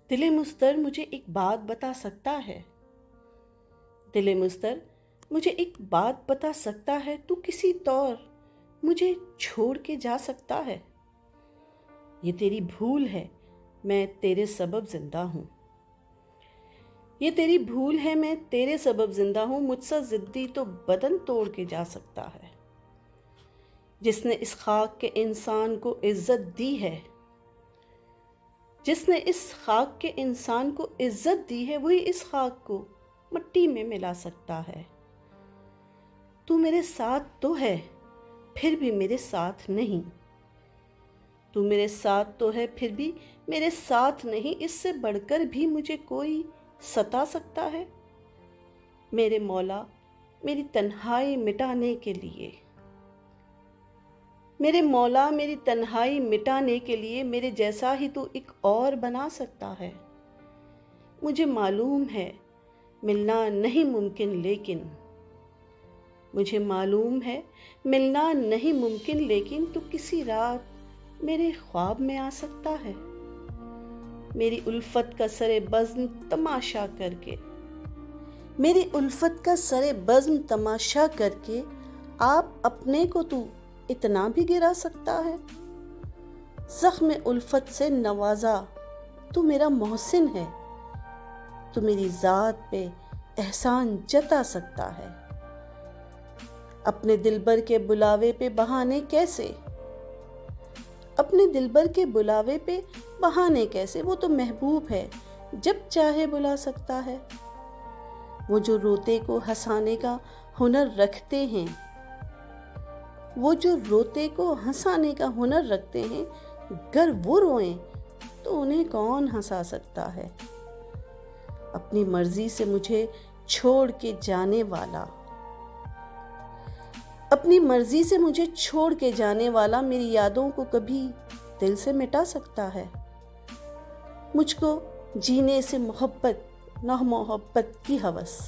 دل مضطر مجھے ایک بات بتا سکتا ہے، دل مضطر مجھے ایک بات بتا سکتا ہے، تو کسی طور مجھے چھوڑ کے جا سکتا ہے۔ یہ تیری بھول ہے، میں تیرے سبب زندہ ہوں۔ یہ تیری بھول ہے، میں تیرے سبب زندہ ہوں۔ مجھ سے ضدی تو بدن توڑ کے جا سکتا ہے۔ جس نے اس خاک کے انسان کو عزت دی ہے، جس نے اس خاک کے انسان کو عزت دی ہے، وہی اس خاک کو مٹی میں ملا سکتا ہے۔ تو میرے ساتھ تو ہے، پھر بھی میرے ساتھ نہیں۔ تو میرے ساتھ تو ہے، پھر بھی میرے ساتھ نہیں۔ اس سے بڑھ کر بھی مجھے کوئی ستا سکتا ہے؟ میرے مولا، میری تنہائی مٹانے کے لیے، میرے مولا، میری تنہائی مٹانے کے لیے میرے جیسا ہی تو ایک اور بنا سکتا ہے۔ مجھے معلوم ہے ملنا نہیں ممکن، لیکن مجھے معلوم ہے ملنا نہیں ممکن، لیکن تو کسی رات میرے خواب میں آ سکتا ہے۔ میری الفت کا سر بزم تماشا کر کے، میری الفت کا سر بزم تماشا کر کے آپ اپنے کو تو اتنا بھی گرا سکتا ہے۔ زخم الفت سے نوازا تو میرا محسن ہے، تو میری ذات پہ احسان جتا سکتا ہے۔ اپنے دلبر کے بلاوے پہ بہانے کیسے، اپنے دلبر کے بلاوے پہ بہانے کیسے؟ وہ تو محبوب ہے، جب چاہے بلا سکتا ہے۔ وہ جو روتے کو ہنسانے کا ہنر رکھتے ہیں، وہ جو روتے کو ہنسانے کا ہنر رکھتے ہیں، گر وہ روئیں تو انہیں کون ہنسا سکتا ہے؟ اپنی مرضی سے مجھے چھوڑ کے جانے والا، اپنی مرضی سے مجھے چھوڑ کے جانے والا میری یادوں کو کبھی دل سے مٹا سکتا ہے؟ مجھ کو جینے سے محبت نہ محبت کی ہوس،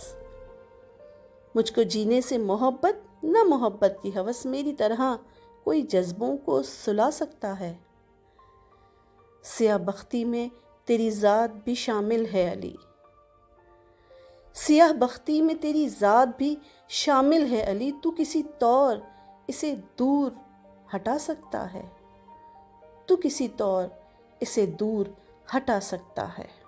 مجھ کو جینے سے محبت نہ محبت کی ہوس، میری طرح کوئی جذبوں کو سلا سکتا ہے؟ سیاہ بختی میں تیری ذات بھی شامل ہے علی، سیاہ بختی میں تیری ذات بھی شامل ہے علی، تو کسی طور اسے دور ہٹا سکتا ہے، تو کسی طور اسے دور ہٹا سکتا ہے۔